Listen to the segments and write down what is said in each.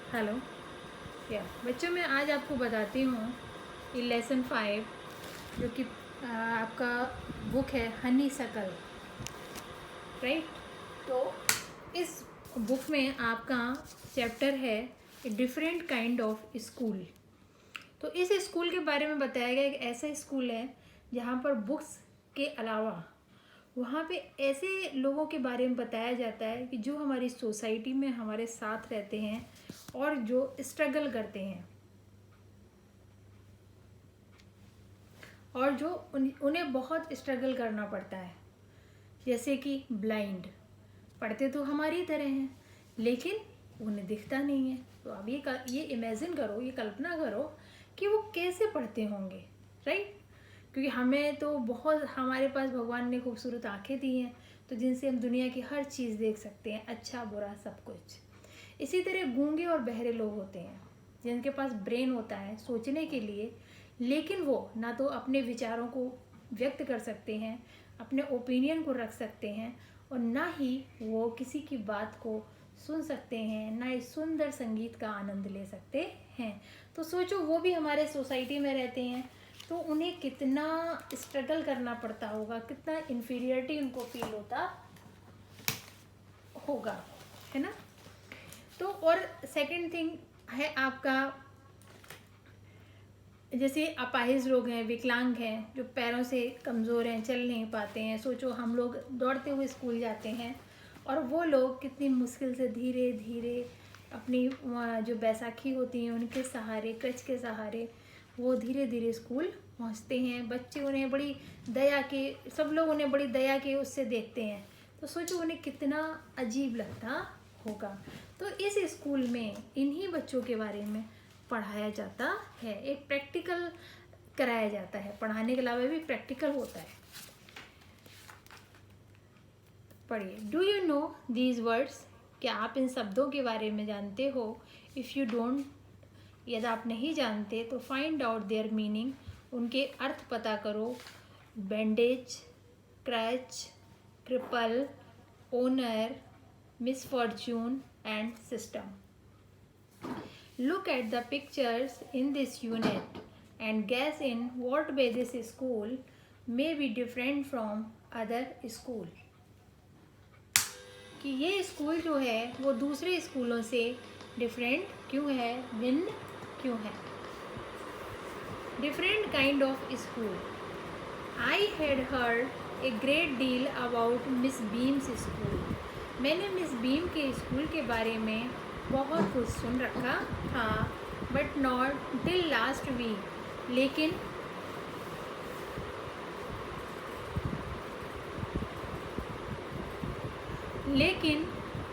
Hello. बच्चों मैं आज आपको बताती हूँ ये लेसन 5 जो कि आपका बुक है हनी सकल, राइट। तो इस बुक में आपका चैप्टर है डिफरेंट काइंड ऑफ स्कूल। तो इस स्कूल के बारे में बताया गया एक ऐसा स्कूल है जहाँ पर बुक्स के अलावा वहाँ पे ऐसे लोगों के बारे में बताया जाता है कि जो हमारी सोसाइटी में हमारे साथ रहते हैं और जो स्ट्रगल करते हैं और जो उन्हें बहुत स्ट्रगल करना पड़ता है। जैसे कि ब्लाइंड, पढ़ते तो हमारी तरह हैं लेकिन उन्हें दिखता नहीं है। तो अब ये इमेजिन करो, ये कल्पना करो कि वो कैसे पढ़ते होंगे, राइट। क्योंकि हमें तो बहुत, हमारे पास भगवान ने खूबसूरत आंखें दी हैं तो जिनसे हम दुनिया की हर चीज़ देख सकते हैं, अच्छा बुरा सब कुछ। इसी तरह गूंगे और बहरे लोग होते हैं जिनके पास ब्रेन होता है सोचने के लिए, लेकिन वो ना तो अपने विचारों को व्यक्त कर सकते हैं, अपने ओपिनियन को रख सकते हैं, और ना ही वो किसी की बात को सुन सकते हैं, ना ही सुंदर संगीत का आनंद ले सकते हैं। तो सोचो वो भी हमारे सोसाइटी में रहते हैं तो उन्हें कितना स्ट्रगल करना पड़ता होगा, कितना इन्फीरियरिटी उनको फील होता होगा, है ना। तो और सेकंड थिंग है आपका, जैसे अपाहिज लोग हैं, विकलांग हैं, जो पैरों से कमज़ोर हैं, चल नहीं पाते हैं। सोचो हम लोग दौड़ते हुए स्कूल जाते हैं और वो लोग कितनी मुश्किल से धीरे धीरे अपनी जो बैसाखी होती है उनके सहारे, क्रच के सहारे वो धीरे धीरे स्कूल पहुंचते हैं। बच्चे उन्हें बड़ी दया के, सब लोग उन्हें बड़ी दया के उससे देखते हैं। तो सोचो उन्हें कितना अजीब लगता होगा। तो इस स्कूल में इन्हीं बच्चों के बारे में पढ़ाया जाता है, एक प्रैक्टिकल कराया जाता है। पढ़ाने के अलावा भी प्रैक्टिकल होता है। पढ़िए, do you know these words, क्या आप इन शब्दों के बारे में जानते हो। इफ़ यू डोंट, यदि आप नहीं जानते तो फाइंड आउट देयर मीनिंग, उनके अर्थ पता करो। Bandage, crutch, cripple, honour, misfortune and system. Look at the pictures in this unit and guess in what way this school may be different from other school. कि ये school जो है वो दूसरे स्कूलों से डिफरेंट क्यों है, भिन्न क्यों है। Different kind of school. I had heard a great deal about Miss Beam's school. मैंने मिस बीम के स्कूल के बारे में बहुत कुछ सुन रखा था, but not till last week, लेकिन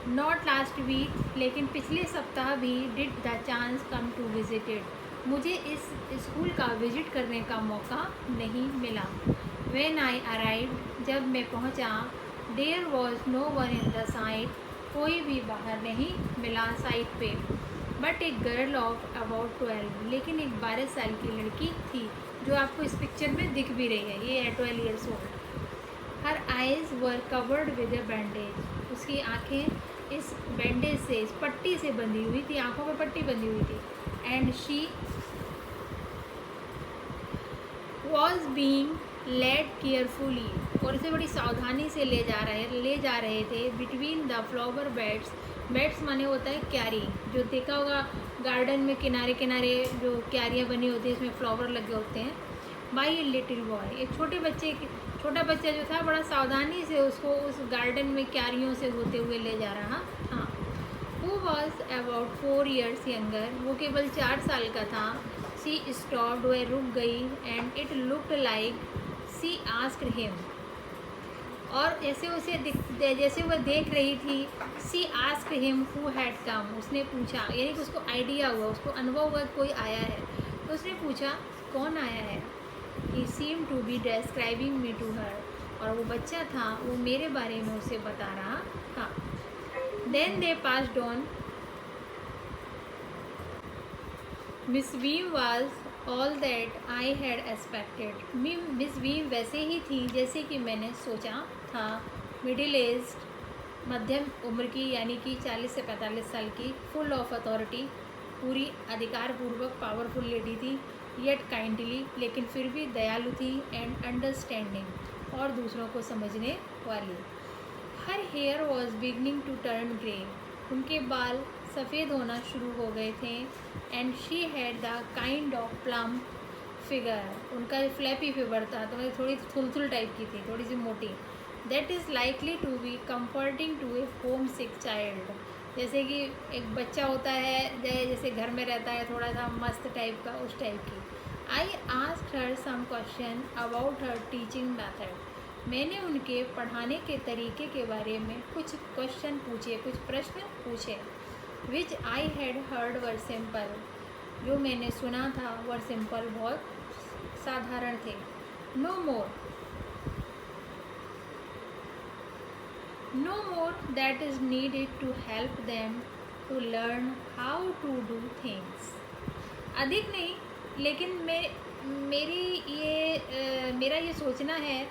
नॉट लास्ट वीक, लेकिन पिछले सप्ताह भी did the chance come to visited, मुझे इस स्कूल का विजिट करने का मौका नहीं मिला। व्हेन आई अराइव, जब मैं पहुंचा, there was no one in the site, कोई भी बाहर नहीं मिला साइट पे। बट एक गर्ल ऑफ अबाउट 12, लेकिन एक 12 साल की लड़की थी जो आपको इस पिक्चर में दिख भी रही है, ये है 12 years old. Her eyes were covered with A bandage, उसकी आँखें इस बैंडेज से, इस पट्टी से बंधी हुई थी, आँखों में पट्टी बंधी हुई थी। And she was being led carefully, और उसे बड़ी सावधानी से ले जा रहे थे। Between the flower beds, beds माने होता है क्यारी, जो देखा होगा गार्डन में किनारे किनारे जो क्यारियाँ बनी होती है, इसमें फ्लावर लगे होते हैं। बाई ए लिटिल बॉय, एक छोटा बच्चा जो था बड़ा सावधानी से उसको उस गार्डन में क्यारियों से होते हुए ले जा रहा था। Who was about 4 years younger, वो केवल 4 साल का था। सी स्टॉप्ड, वह रुक गई। And it looked like she asked him, और जैसे वह देख रही थी, she asked him who had come, उसने पूछा, यानी कि उसको आइडिया हुआ, उसको अनुभव हुआ कोई आया है, तो उसने पूछा कौन आया है। He seem to be describing me to her, और वो बच्चा था वो मेरे बारे में उसे बता रहा था। Then they passed on. Miss Beam was all that I had expected, Miss Beam वैसे ही थी जैसे कि मैंने सोचा था। मिडिल एज्ड, मध्यम उम्र की यानी कि 40 से 45 साल की, फुल ऑफ अथॉरिटी, पूरी अधिकारपूर्वक पावरफुल लेडी थी, येट काइंडली लेकिन फिर भी दयालु थी, एंड अंडरस्टैंडिंग और दूसरों को समझने वाली। Her hair was beginning to turn grey, उनके बाल सफ़ेद होना शुरू हो गए थे, and she had the kind of plump figure, उनका फ्लैपी फिगर था, तो मतलब थोड़ी थुलथुल टाइप की थी, थोड़ी सी मोटी। That is likely to be comforting to a homesick child, जैसे कि एक बच्चा होता है जैसे घर में रहता है थोड़ा सा मस्त टाइप का, उस टाइप की। I asked her some question about her teaching method, मैंने उनके पढ़ाने के तरीके के बारे में कुछ क्वेश्चन पूछे, कुछ प्रश्न पूछे। Which I had heard were simple, जो मैंने सुना था वर सिंपल, बहुत साधारण थे। No more that is needed to help them to learn how to do things, अधिक नहीं, लेकिन मेरा ये सोचना है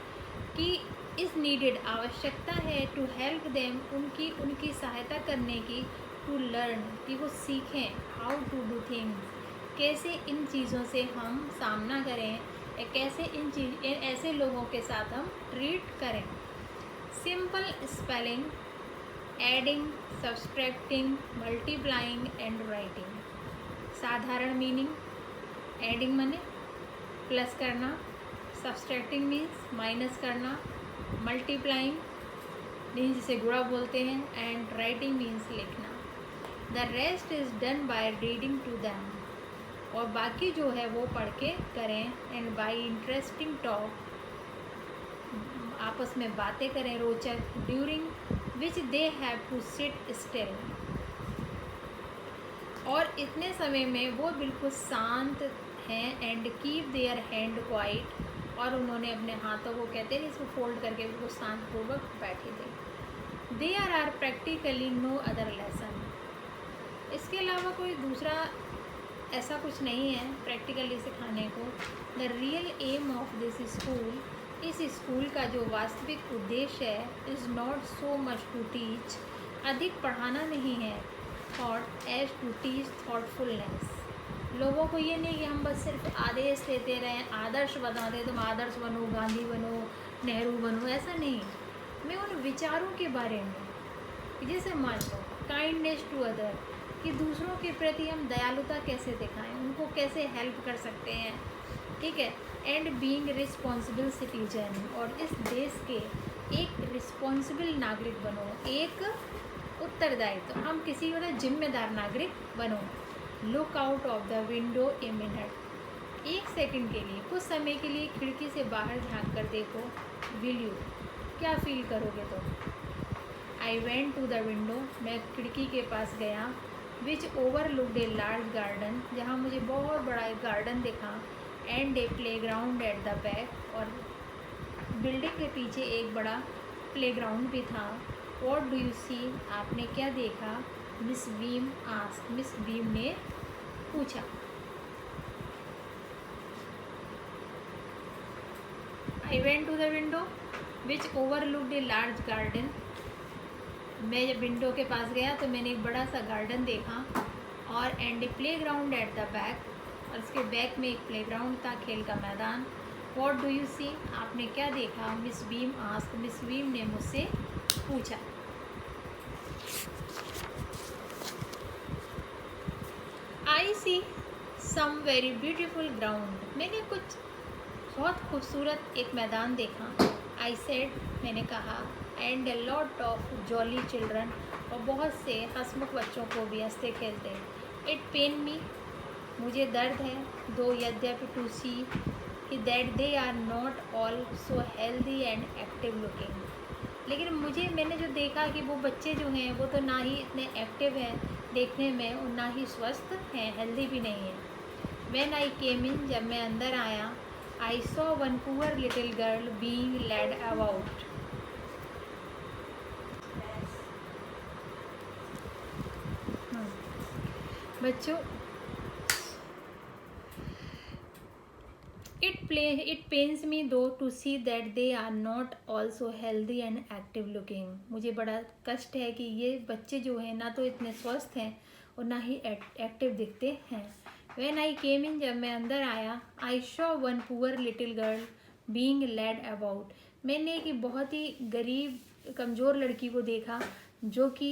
कि इज़ नीडेड आवश्यकता है, टू हेल्प देम उनकी सहायता करने की, टू लर्न कि वो सीखें, हाउ टू डू थिंग्स कैसे इन चीज़ों से हम सामना करें, या कैसे ऐसे लोगों के साथ हम ट्रीट करें। Simple spelling, adding, subtracting, multiplying and writing. साधारण मीनिंग, एडिंग माने प्लस करना, सब्सट्रैक्टिंग मीन्स माइनस करना, मल्टीप्लाइंग मीन्स जिसे गुणा बोलते हैं, एंड राइटिंग मीन्स लिखना। The rest is done by reading to them, और बाकी जो है वो पढ़ के करें, एंड बाय इंटरेस्टिंग टॉक, आपस में बातें करें रोचक, during which they have to sit still, और इतने समय में वो बिल्कुल शांत हैं, and keep their hand quiet, और उन्होंने अपने हाथों को कहते हैं इसको फोल्ड करके बिल्कुल शांतपूर्वक बैठे थे। There are practically no other lesson, इसके अलावा कोई दूसरा ऐसा कुछ नहीं है प्रैक्टिकली सिखाने को। The real aim of this school, इस स्कूल का जो वास्तविक उद्देश्य है, is not so much to teach, अधिक पढ़ाना नहीं है, thought as to teach thoughtfulness, लोगों को ये नहीं कि हम बस सिर्फ आदेश देते रहें, आदर्श बता दें, तुम आदर्श बनो, गांधी बनो, नेहरू बनो, ऐसा नहीं। मैं उन विचारों के बारे में, जैसे मान लो काइंडनेस टू अदर, कि दूसरों के प्रति हम दयालुता कैसे दिखाएं, उनको कैसे हेल्प कर सकते हैं, ठीक है, एंड बीइंग रिस्पॉन्सिबल सिटीजन, और इस देश के एक रिस्पॉन्सिबल नागरिक बनो, एक उत्तरदायित्व, हम किसी वाला जिम्मेदार नागरिक बनो। Look out of the window a minute, एक सेकंड के लिए, कुछ समय के लिए खिड़की से बाहर झांक कर देखो। विल यू, क्या फील करोगे तुम। I went to the window, मैं खिड़की के पास गया, which overlooked a large garden, जहाँ मुझे बहुत बड़ा एक गार्डन दिखा, and a playground at the back, और बिल्डिंग के पीछे एक बड़ा प्ले ग्राउंड भी था। व्हाट डू यू सी, आपने क्या देखा। Miss Beam asked, Miss Beam ने पूछा। I went to the window which overlooked a large garden, मैं जब विंडो के पास गया तो मैंने एक बड़ा सा गार्डन देखा, और and a playground at the back, और उसके बैक में एक प्ले ग्राउंड था, खेल का मैदान। व्हाट डू यू सी, आपने क्या देखा। Miss Beam asked, Miss Beam ने मुझसे पूछा। आई सी सम वेरी ब्यूटीफुल ग्राउंड, मैंने कुछ बहुत खूबसूरत एक मैदान देखा। आई सेड, मैंने कहा, and a lot of jolly children, और बहुत से हंसमुख बच्चों को भी हंसते खेलते। इट पेन मी, मुझे दर्द है, दो यद्यपि टू सी कि that they are not all so healthy and active looking, लेकिन मैंने जो देखा कि वो बच्चे जो हैं वो तो ना ही इतने एक्टिव हैं देखने में, और ना ही स्वस्थ हैं, हेल्दी भी नहीं है। व्हेन आई केम इन, जब मैं अंदर आया, I saw one poor little girl being led about, बच्चों, it It pains me though to see that they are not also healthy and active looking. मुझे बड़ा कष्ट है कि ये बच्चे जो हैं ना तो इतने स्वस्थ हैं और ना ही एक्टिव दिखते हैं. When I came in, जब मैं अंदर आया, I saw one poor little girl being led about. मैंने एक बहुत ही गरीब कमज़ोर लड़की को देखा जो कि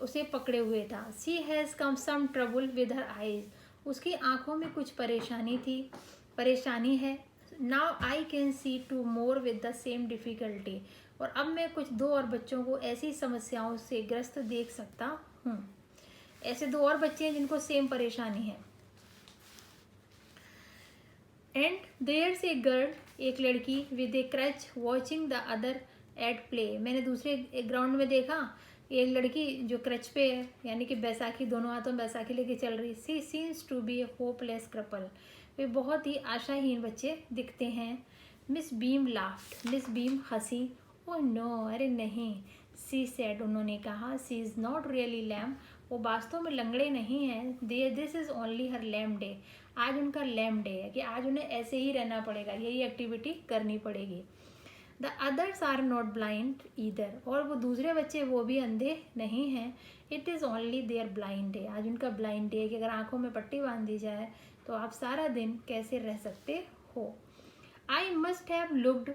उसे पकड़े हुए था. She has some trouble with her eyes. उसकी आँखों में कुछ परेशानी है. Now I can see two more with the same difficulty. और अब मैं कुछ 2 और बच्चों को ऐसी समस्याओं से ग्रस्त देख सकता हूँ. ऐसे 2 और बच्चे हैं जिनको सेम परेशानी है. एंड there's a girl, एक लड़की with a crutch watching the other at play. मैंने दूसरे एक ग्राउंड में देखा एक लड़की जो क्रच पे है, यानी कि बैसाखी, दोनों हाथों में बैसाखी लेके चल रही. She seems to be a hopeless couple. वे बहुत ही आशाहीन बच्चे दिखते हैं. Miss Beam laughed. Miss Beam हंसी. ओह नो, अरे नहीं. सी सेड, उन्होंने कहा. She is not really lame. वो वास्तव में लंगड़े नहीं हैं. This is only her lame day. आज उनका लैम डे है कि आज उन्हें ऐसे ही रहना पड़ेगा, यही एक्टिविटी करनी पड़ेगी. The others are not blind either. और वो दूसरे बच्चे वो भी अंधे नहीं हैं. It is only their blind day. आज उनका ब्लाइंड डे है कि अगर आंखों में पट्टी बांध दी जाए तो आप सारा दिन कैसे रह सकते हो. I must have looked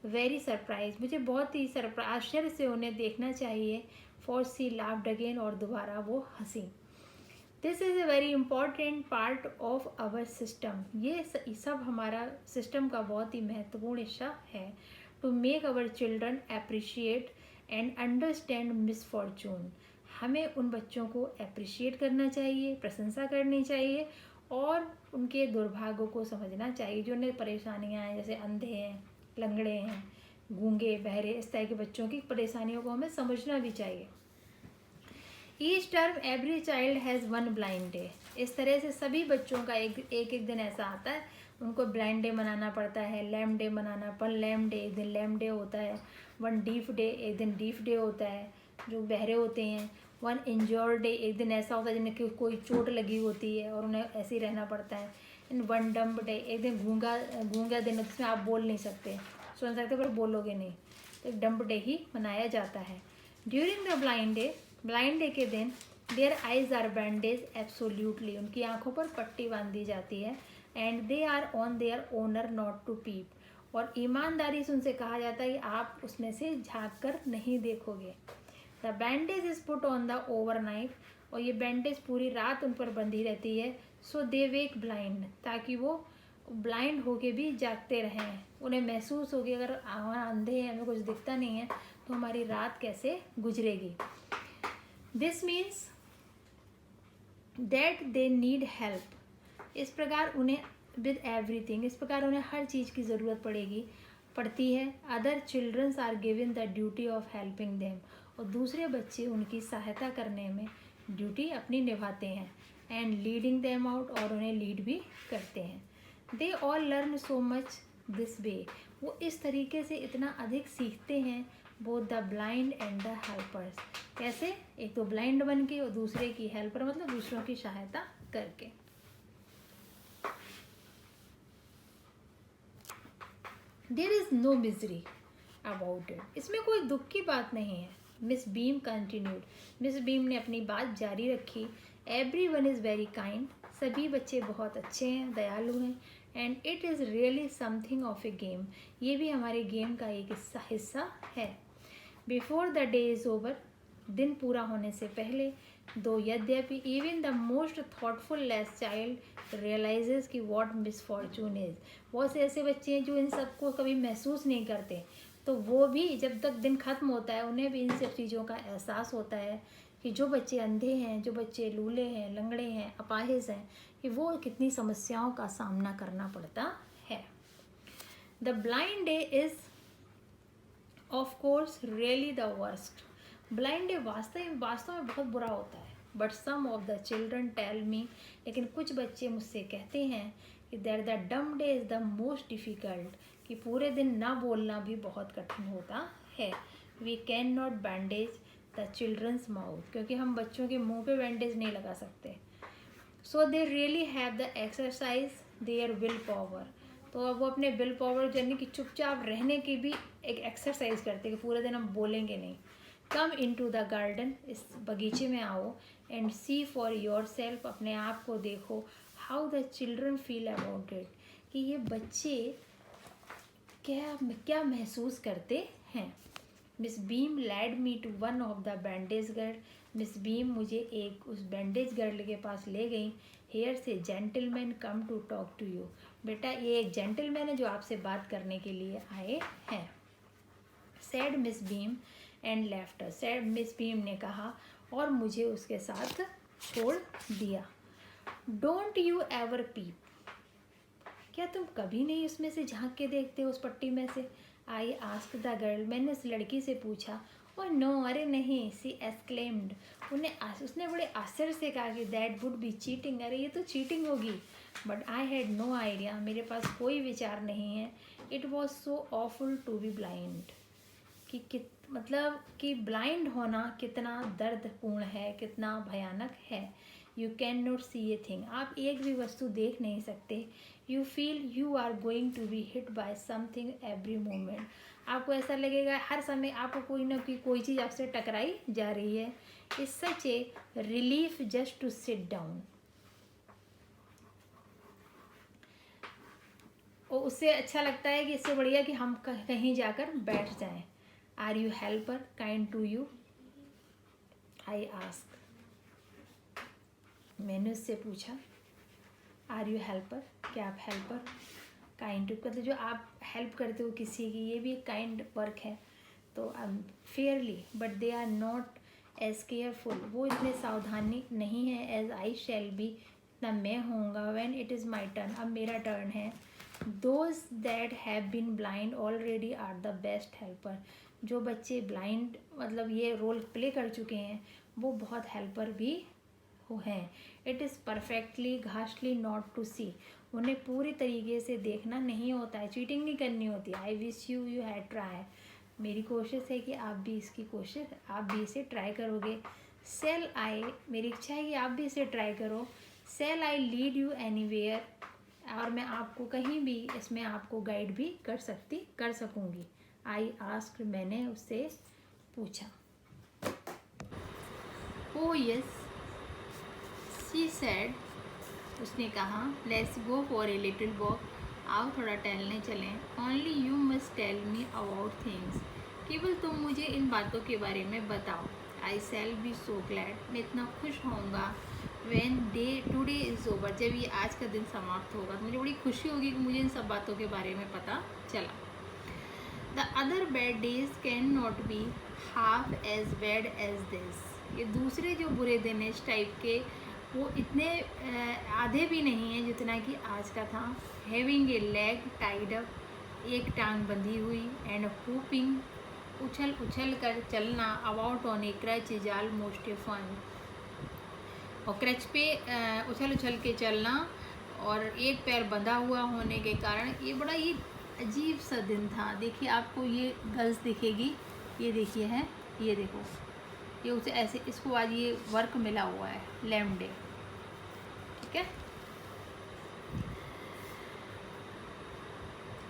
very surprise. मुझे बहुत ही आश्चर्य से उन्हें देखना चाहिए. For she laughed again. और दोबारा वो हंसी. This is a very important part of our system. ये सब हमारा सिस्टम का बहुत ही महत्वपूर्ण हिस्सा है. To make our children appreciate and understand misfortune. हमें उन बच्चों को अप्रिशिएट करना चाहिए, प्रशंसा करनी चाहिए और उनके दुर्भाग्यों को समझना चाहिए. जो उन्हें परेशानियाँ हैं, जैसे अंधे हैं, लंगड़े हैं, गूंगे, बहरे, इस तरह के बच्चों की परेशानियों को हमें समझना भी चाहिए. Each term every child has one blind day. इस तरह से सभी बच्चों का एक दिन ऐसा आता है उनको ब्लाइंड डे मनाना पड़ता है. लैम डे मनाना, वन लैम डे, एक दिन लैम डे होता है. वन डीफ डे, एक दिन डीफ डे होता है जो बहरे होते हैं. वन इंजोर्ड डे, एक दिन ऐसा होता है जिन्हें कोई चोट लगी होती है और उन्हें ऐसे ही रहना पड़ता है. एंड वन डम्ब डे, एक दिन गूंगा दिन जिसमें आप बोल नहीं सकते, सुन सकते पर बोलोगे नहीं, तो एक डम्ब डे ही मनाया जाता है. ड्यूरिंग द ब्लाइंड डे के दिन their eyes are bandage absolutely. उनकी आंखों पर पट्टी बांधी जाती है. And they are on their honour not to peep. और ईमानदारी से उनसे कहा जाता है कि आप उसमें से झाँक कर नहीं देखोगे. The bandage is put on the overnight. और ये बैंडेज पूरी रात उन पर बंधी रहती है. सो दे वेक ब्लाइंड, ताकि वो ब्लाइंड होके भी जागते रहें. उन्हें महसूस होगी अगर अंधे हैं, हमें कुछ दिखता नहीं है, तो हमारी रात कैसे गुजरेगी. This means that they need help. इस प्रकार उन्हें विद एवरीथिंग, इस प्रकार उन्हें हर चीज़ की ज़रूरत पड़ती है. Other childrens are given the duty of helping them. और दूसरे बच्चे उनकी सहायता करने में ड्यूटी अपनी निभाते हैं. एंड लीडिंग देम आउट, और उन्हें लीड भी करते हैं. They all learn so much this way. वो इस तरीके से इतना अधिक सीखते हैं. Both the blind and the helpers. कैसे? एक तो ब्लाइंड बन के और दूसरे की हेल्पर, मतलब दूसरों की सहायता करके. There is no misery about it. इसमें कोई दुख की बात नहीं है. Miss Beam continued. Miss Beam ने अपनी बात जारी रखी. Every one is very kind. सभी बच्चे बहुत अच्छे हैं, दयालु हैं. And it is really something of a game. ये भी हमारे गेम का एक हिस्सा है. Before the day is over. दिन पूरा होने से पहले. दो यद्यपि even the most thoughtful less child realises कि वॉट मिसफॉर्चून इज़. बहुत से ऐसे बच्चे हैं जो इन सबको कभी महसूस नहीं करते, तो वो भी जब तक दिन ख़त्म होता है उन्हें भी इन सब चीज़ों का एहसास होता है कि जो बच्चे अंधे हैं, जो बच्चे लूले हैं, लंगड़े हैं, अपाहिज हैं, कि वो कितनी समस्याओं का सामना करना पड़ता है. The blind day is of course really the worst. Blind day वास्तव में बहुत बुरा होता है. But some of the children tell me, लेकिन कुछ बच्चे मुझसे कहते हैं कि that the dumb day is the most difficult. कि पूरे दिन ना बोलना भी बहुत कठिन होता है. We can not bandage the children's mouth. क्योंकि हम बच्चों के मुंह पे बैंडेज नहीं लगा सकते. So they really have the exercise their will power. तो अब वो अपने विल पावर जर्नी की चुपचाप रहने की भी एक एक्सरसाइज करते कि पूरे दिन हम बोलेंगे नहीं। Come into the garden, इस बगीचे में आओ, and see for yourself, अपने आप को देखो, how the children feel about it, कि ये बच्चे क्या क्या महसूस करते हैं। Miss Beam led me to one of the bandage girl, Miss Beam मुझे एक उस बैंडेज गर्ल के पास ले गई। Here's gentleman come to talk to you, बेटा ये एक जेंटलमैन है जो आपसे बात करने के लिए आए हैं। Sad miss beam and left, sad miss Beam ने कहा और मुझे उसके साथ छोड़ दिया। डोंट यू एवर पीप, क्या तुम कभी नहीं उसमें से झांक के देखते हो, उस पट्टी में से। आई आस्क द गर्ल, मैंने उस लड़की से पूछा। और नो, अरे नहीं, सी एक्सक्लेम्ड, उसने बड़े आश्चर्य से कहा कि दैट वुड बी चीटिंग, अरे ये तो चीटिंग होगी। But I had no idea, मेरे पास कोई विचार नहीं है। It was so awful to be blind, मतलब कि ब्लाइंड होना कितना दर्दपूर्ण है, कितना भयानक है। You can not see a thing, आप एक भी वस्तु देख नहीं सकते। You feel you are going to be hit by something every moment, आपको ऐसा लगेगा हर समय आपको कोई ना कोई चीज़ आपसे टकराई जा रही है। It's such a relief just to sit down, और उससे अच्छा लगता है कि इससे बढ़िया कि हम कहीं जाकर बैठ जाएं। Are you helper kind to you, I ask, मैंने उससे पूछा। आर यू हेल्पर, क्या आप हेल्पर, काइंड टू, मतलब जो आप हेल्प करते हो किसी की, ये भी एक काइंड वर्क है। तो fairly but they are not as careful, वो इतने सावधानी नहीं है। एज आई शैल बी, ना मैं होऊंगा। When it is my turn, अब मेरा टर्न है। Those that have been blind already are the best helper, जो बच्चे ब्लाइंड मतलब ये रोल प्ले कर चुके हैं वो बहुत हेल्पर भी हैं। It is perfectly ghastly not to see, उन्हें पूरी तरीके से देखना नहीं होता है, चीटिंग नहीं करनी होती। I wish you you had try, मेरी कोशिश है कि आप भी इसकी कोशिश, आप भी इसे ट्राई करोगे। सेल आई, मेरी इच्छा है कि आप भी इसे ट्राई करो। Shall I lead you anywhere, और मैं आपको कहीं भी इसमें आपको गाइड भी कर सकूँगी। आई आस्क्ड, मैंने उससे पूछा। ओ यस शी सेड, उसने कहा। Let's go for a little walk, आओ थोड़ा टहलने चलें। Only you must tell me about things, केवल तुम मुझे इन बातों के बारे में बताओ। आई शैल बी सो ग्लैड, मैं इतना खुश होऊंगा। व्हेन टुडे इज़ ओवर, जब ये आज का दिन समाप्त होगा तो मुझे बड़ी खुशी होगी कि मुझे इन सब बातों के बारे में पता चला। The other bad days can not be half as bad as this, ये दूसरे जो बुरे दिन हैं इस टाइप के, वो इतने आधे भी नहीं हैं जितना कि आज का था। Having a leg tied up, एक टांग बंधी हुई। एंड हुपिंग, उछल उछल कर चलना। About on a crutch is almost a fun, और क्रच पे उछल उछल के चलना और एक पैर बंधा हुआ होने के कारण ये बड़ा ही अजीब सा दिन था। देखिए आपको ये गर्ल्स दिखेगी, ये देखिए है, ये देखो, ये उसे ऐसे, इसको आज ये वर्क मिला हुआ है, लैम्ब डे, ठीक है।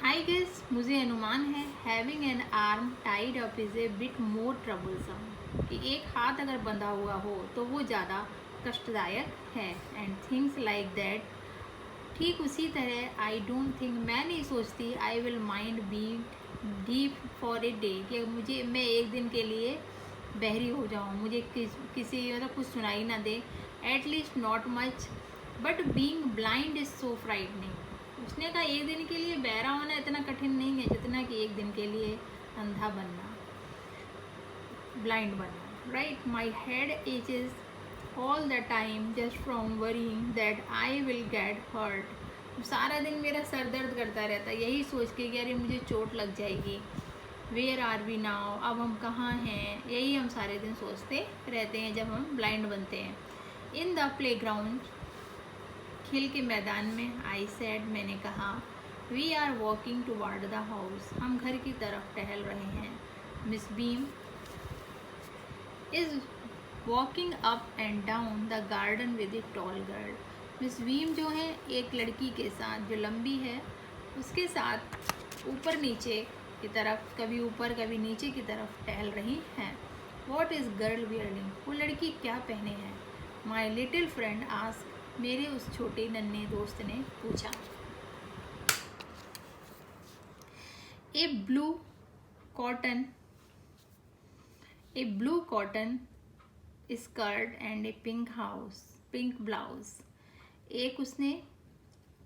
आई गेस, मुझे अनुमान है, having an arm tied up is a bit more troublesome, कि एक हाथ अगर बंधा हुआ हो तो वो ज़्यादा कष्टदायक है। एंड थिंग्स लाइक दैट, ठीक उसी तरह। आई डोंट थिंक, मैं नहीं सोचती, I will mind being deep for a day, कि मैं एक दिन के लिए बहरी हो जाऊँ, मुझे किसी मतलब कुछ सुनाई ना दे। At least not much, but being blind is so frightening, उसने कहा एक दिन के लिए बहरा होना इतना कठिन नहीं है जितना कि एक दिन के लिए अंधा बनना, ब्लाइंड बनना। Right, my head aches all the time just from worrying that I will get hurt, सारा दिन मेरा सर दर्द करता रहता है यही सोच के कि अरे मुझे चोट लग जाएगी। वेयर आर वी नाउ, अब हम कहाँ हैं, यही हम सारे दिन सोचते रहते हैं जब हम ब्लाइंड बनते हैं। इन द प्ले ग्राउंड, खेल के मैदान में। आई सेड, मैंने कहा। We are walking toward the house, हम घर की तरफ टहल रहे हैं। Miss Beam is walking up and down the garden with a tall girl, Miss Beam जो है एक लड़की के साथ जो लंबी है उसके साथ ऊपर नीचे की तरफ, कभी ऊपर कभी नीचे की तरफ टहल रही हैं। What is girl wearing? वो लड़की क्या पहने हैं? माई लिटिल फ्रेंड आस्क, मेरे उस छोटे नन्हे दोस्त ने पूछा। A blue cotton skirt and a pink blouse. एक उसने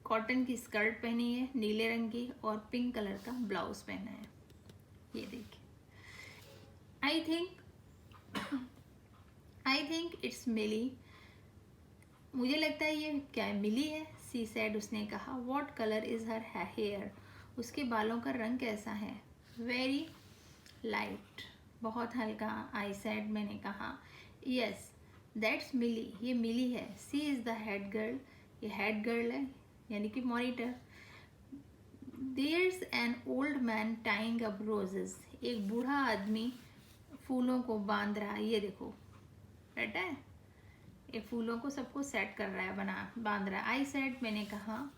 कॉटन की स्कर्ट पहनी है नीले रंग की और पिंक कलर का ब्लाउज पहना है। ये देखिए, आई थिंक इट्स मिली। मुझे लगता है ये क्या है, मिली है। सी सेड, उसने कहा। What colour is her hair? उसके बालों का रंग कैसा है? वेरी लाइट, बहुत हल्का। आई सेड, मैंने कहा। यस दैट्स मिली, ये मिली है। She is the head girl, ये हेड गर्ल है यानी कि monitor. There's an old man tying up roses, एक बूढ़ा आदमी फूलों को बांध रहा है। ये देखो बेटा है, ये फूलों को सबको सेट कर रहा है, बांध रहा है। आई सेड, मैंने कहा।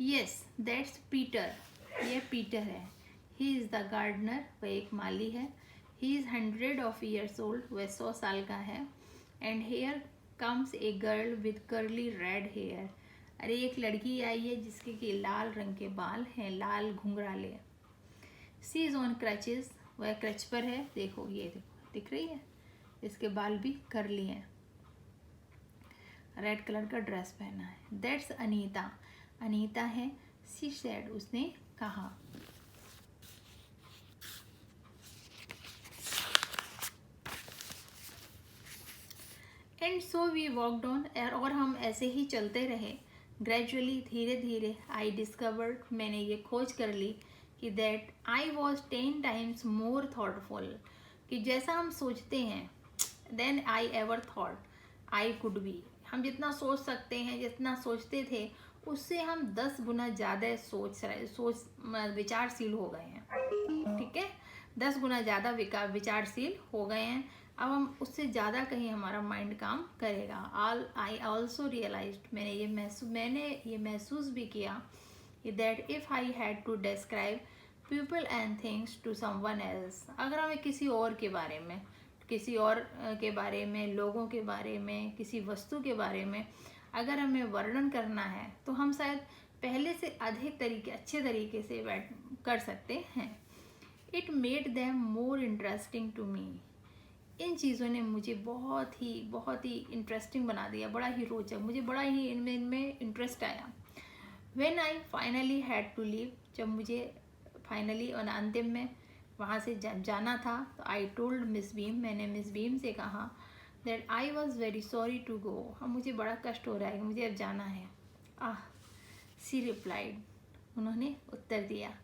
यस दैट्स पीटर, ये पीटर है। ही इज़ द गार्डनर, वह एक माली है। He is 100 of years old, वह 100 साल का है। And here comes a girl with curly red hair, अरे एक लड़की आई है जिसके कि लाल रंग के बाल हैं, लाल घुंघराले। सी इज ऑन क्रचेस, वह क्रच पर है। देखो, ये देखो दिख रही है, इसके बाल भी कर्ली हैं। रेड कलर का ड्रेस पहना है। दैट्स अनीता, अनीता है। सी सेड, उसने कहा। And so we walked on, और हम ऐसे ही चलते रहे। ग्रेजुअली, धीरे धीरे। आई डिस्कवर्ड, मैंने ये खोज कर ली कि that I was 10 times more thoughtful, कि जैसा हम सोचते हैं than I ever thought I could be. हम जितना सोच सकते हैं, जितना सोचते थे, उससे हम 10 गुना ज़्यादा विचारशील हो गए हैं। ठीक है, 10 गुना ज़्यादा विचारशील हो गए हैं। अब हम उससे ज़्यादा कहीं हमारा माइंड काम करेगा। आई ऑल्सो रियलाइज्ड, मैंने ये महसूस भी किया that if I had to describe people and things to someone else, अगर हमें किसी और के बारे में, लोगों के बारे में, किसी वस्तु के बारे में अगर हमें वर्णन करना है, तो हम शायद पहले से अच्छे तरीके से कर सकते हैं। It made them more interesting to me, इन चीज़ों ने मुझे बहुत ही इंटरेस्टिंग बना दिया, बड़ा ही रोचक, मुझे बड़ा ही इनमें इंटरेस्ट आया। When I finally had to leave, जब मुझे फाइनली और अंतिम में वहाँ से जाना था, तो आई टोल्ड मिस बीम, मैंने मिस बीम से कहा that I was very sorry to go, अब मुझे बड़ा कष्ट हो रहा है, मुझे अब जाना है। सी रिप्लाइड, उन्होंने उत्तर दिया,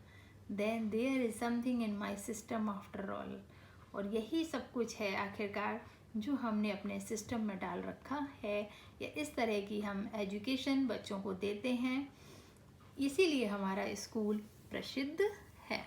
then there is something in my system after all, और यही सब कुछ है आखिरकार जो हमने अपने सिस्टम में डाल रखा है, या इस तरह की हम एजुकेशन बच्चों को देते हैं, इसीलिए हमारा स्कूल प्रसिद्ध है।